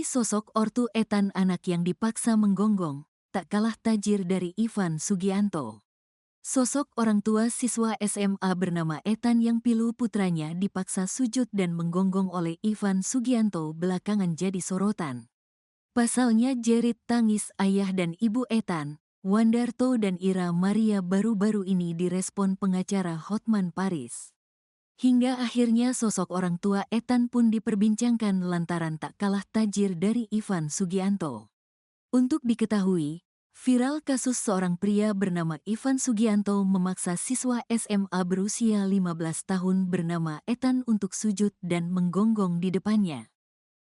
Sosok ortu Ethan anak yang dipaksa menggonggong, tak kalah tajir dari Ivan Sugianto. Sosok orang tua siswa SMA bernama Ethan yang pilu putranya dipaksa sujud dan menggonggong oleh Ivan Sugianto belakangan jadi sorotan. Pasalnya jerit tangis ayah dan ibu Ethan, Wandarto dan Ira Maria baru-baru ini direspon pengacara Hotman Paris. Hingga akhirnya sosok orang tua Ethan pun diperbincangkan lantaran tak kalah tajir dari Ivan Sugianto. Untuk diketahui, viral kasus seorang pria bernama Ivan Sugianto memaksa siswa SMA berusia 15 tahun bernama Ethan untuk sujud dan menggonggong di depannya.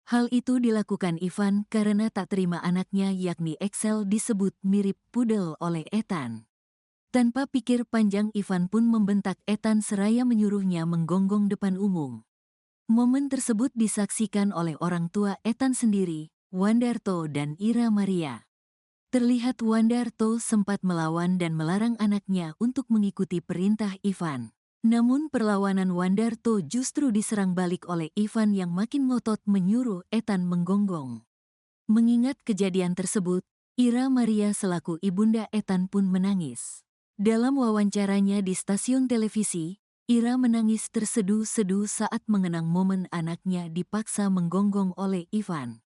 Hal itu dilakukan Ivan karena tak terima anaknya yakni Excel disebut mirip pudel oleh Ethan. Tanpa pikir panjang Ivan pun membentak Ethan seraya menyuruhnya menggonggong depan umum. Momen tersebut disaksikan oleh orang tua Ethan sendiri, Wandarto dan Ira Maria. Terlihat Wandarto sempat melawan dan melarang anaknya untuk mengikuti perintah Ivan. Namun perlawanan Wandarto justru diserang balik oleh Ivan yang makin ngotot menyuruh Ethan menggonggong. Mengingat kejadian tersebut, Ira Maria selaku ibunda Ethan pun menangis. Dalam wawancaranya di stasiun televisi, Ira menangis terseduh-seduh saat mengenang momen anaknya dipaksa menggonggong oleh Ivan.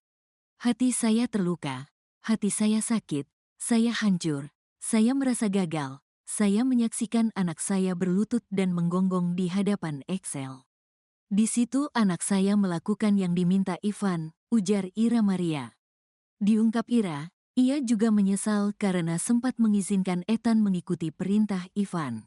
Hati saya terluka, hati saya sakit, saya hancur, saya merasa gagal, saya menyaksikan anak saya berlutut dan menggonggong di hadapan Excel. Di situ anak saya melakukan yang diminta Ivan, ujar Ira Maria. Diungkap Ira, ia juga menyesal karena sempat mengizinkan Ethan mengikuti perintah Ivan.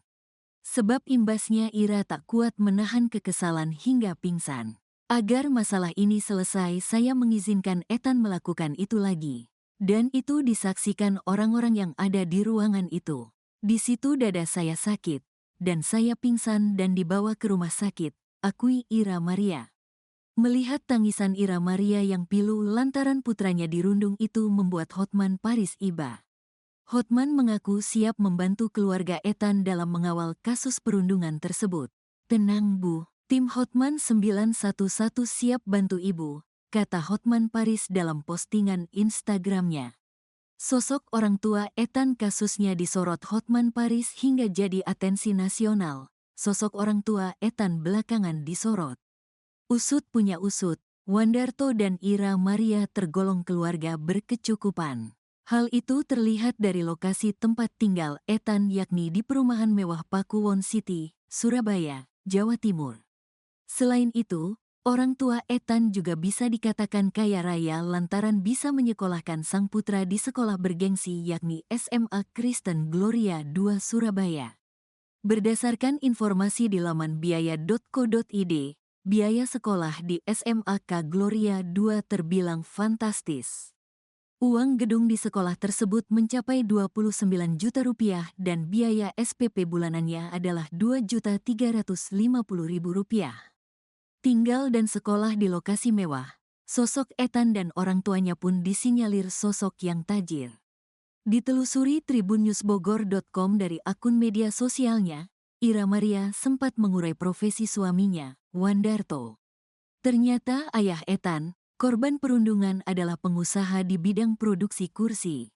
Sebab imbasnya Ira tak kuat menahan kekesalan hingga pingsan. Agar masalah ini selesai saya mengizinkan Ethan melakukan itu lagi. Dan itu disaksikan orang-orang yang ada di ruangan itu. Di situ dada saya sakit, dan saya pingsan dan dibawa ke rumah sakit, akui Ira Maria. Melihat tangisan Ira Maria yang pilu lantaran putranya dirundung itu membuat Hotman Paris iba. Hotman mengaku siap membantu keluarga Ethan dalam mengawal kasus perundungan tersebut. Tenang Bu, tim Hotman 911 siap bantu Ibu, kata Hotman Paris dalam postingan Instagramnya. Sosok orang tua Ethan kasusnya disorot Hotman Paris hingga jadi atensi nasional. Sosok orang tua Ethan belakangan disorot. Usut punya usut, Wandarto dan Ira Maria tergolong keluarga berkecukupan. Hal itu terlihat dari lokasi tempat tinggal Ethan yakni di perumahan mewah Pakuwon City, Surabaya, Jawa Timur. Selain itu, orang tua Ethan juga bisa dikatakan kaya raya lantaran bisa menyekolahkan sang putra di sekolah bergengsi yakni SMA Kristen Gloria II Surabaya. Berdasarkan informasi di laman biaya.co.id, biaya sekolah di SMAK Gloria II terbilang fantastis. Uang gedung di sekolah tersebut mencapai Rp29 juta dan biaya SPP bulanannya adalah Rp2.350.000. Tinggal dan sekolah di lokasi mewah, sosok Ethan dan orang tuanya pun disinyalir sosok yang tajir. Ditelusuri tribunnewsbogor.com dari akun media sosialnya, Ira Maria sempat mengurai profesi suaminya, Wandarto. Ternyata ayah Ethan, korban perundungan adalah pengusaha di bidang produksi kursi.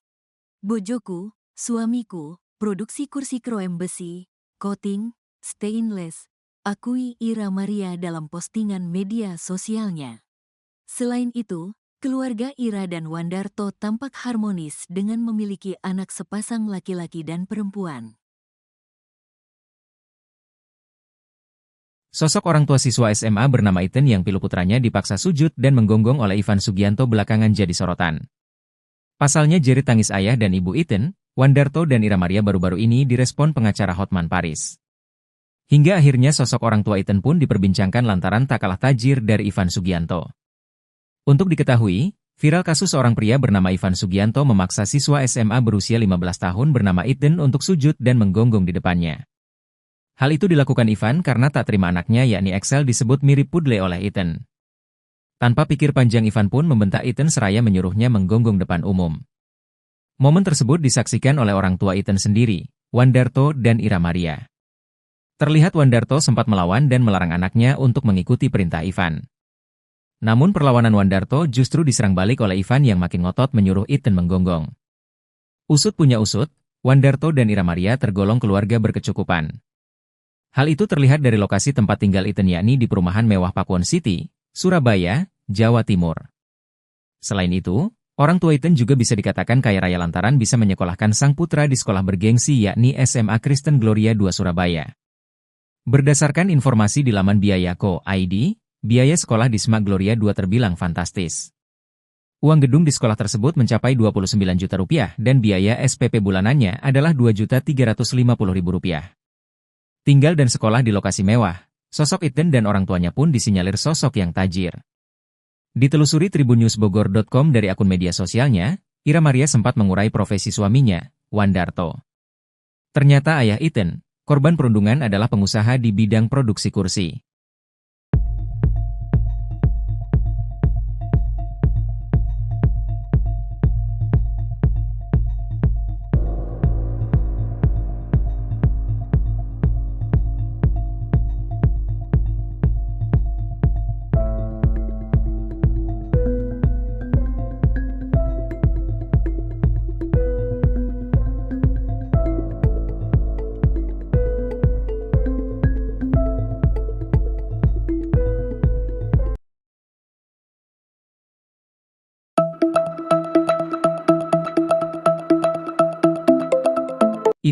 Bojoku, suamiku, produksi kursi kroem besi, coating, stainless, akui Ira Maria dalam postingan media sosialnya. Selain itu, keluarga Ira dan Wandarto tampak harmonis dengan memiliki anak sepasang laki-laki dan perempuan. Sosok orang tua siswa SMA bernama Ethan yang pilu putranya dipaksa sujud dan menggonggong oleh Ivan Sugianto belakangan jadi sorotan. Pasalnya jerit tangis ayah dan ibu Ethan, Wandarto dan Ira Maria baru-baru ini direspon pengacara Hotman Paris. Hingga akhirnya sosok orang tua Ethan pun diperbincangkan lantaran tak kalah tajir dari Ivan Sugianto. Untuk diketahui, viral kasus seorang pria bernama Ivan Sugianto memaksa siswa SMA berusia 15 tahun bernama Ethan untuk sujud dan menggonggong di depannya. Hal itu dilakukan Ivan karena tak terima anaknya yakni Excel disebut mirip pudle oleh Ethan. Tanpa pikir panjang Ivan pun membentak Ethan seraya menyuruhnya menggonggong depan umum. Momen tersebut disaksikan oleh orang tua Ethan sendiri, Wandarto dan Ira Maria. Terlihat Wandarto sempat melawan dan melarang anaknya untuk mengikuti perintah Ivan. Namun perlawanan Wandarto justru diserang balik oleh Ivan yang makin ngotot menyuruh Iten menggonggong. Usut punya usut, Wandarto dan Ira Maria tergolong keluarga berkecukupan. Hal itu terlihat dari lokasi tempat tinggal Iten yakni di perumahan mewah Pakuwon City, Surabaya, Jawa Timur. Selain itu, orang tua Iten juga bisa dikatakan kaya raya lantaran bisa menyekolahkan sang putra di sekolah bergengsi yakni SMA Kristen Gloria II Surabaya. Berdasarkan informasi di laman biaya.co.id, biaya sekolah di SMA Gloria II terbilang fantastis. Uang gedung di sekolah tersebut mencapai 29 juta rupiah dan biaya SPP bulanannya adalah 2.350.000 rupiah. Tinggal dan sekolah di lokasi mewah, sosok Iten dan orang tuanya pun disinyalir sosok yang tajir. Ditelusuri tribunnewsbogor.com dari akun media sosialnya, Ira Maria sempat mengurai profesi suaminya, Wandarto. Ternyata ayah Iten, korban perundungan adalah pengusaha di bidang produksi kursi.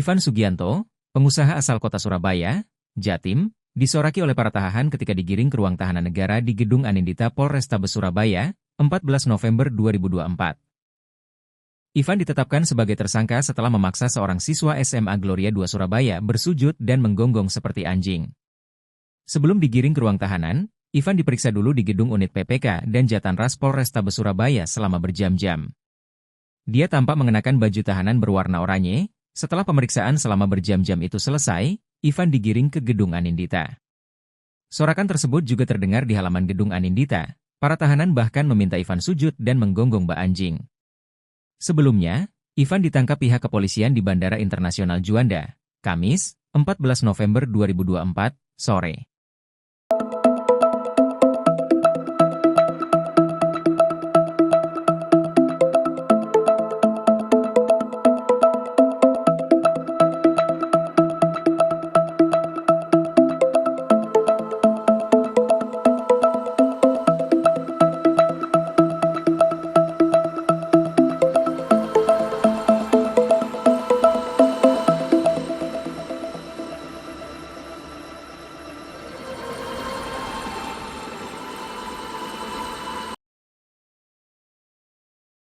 Ivan Sugianto, pengusaha asal kota Surabaya, Jatim, disoraki oleh para tahanan ketika digiring ke ruang tahanan negara di Gedung Anindita Polrestabes Surabaya, 14 November 2024. Ivan ditetapkan sebagai tersangka setelah memaksa seorang siswa SMA Gloria II Surabaya bersujud dan menggonggong seperti anjing. Sebelum digiring ke ruang tahanan, Ivan diperiksa dulu di gedung unit PPK dan Jatanras Polrestabes Surabaya selama berjam-jam. Dia tampak mengenakan baju tahanan berwarna oranye. Setelah pemeriksaan selama berjam-jam itu selesai, Ivan digiring ke gedung Anindita. Sorakan tersebut juga terdengar di halaman gedung Anindita. Para tahanan bahkan meminta Ivan sujud dan menggonggong bak anjing. Sebelumnya, Ivan ditangkap pihak kepolisian di Bandara Internasional Juanda, Kamis, 14 November 2024, sore.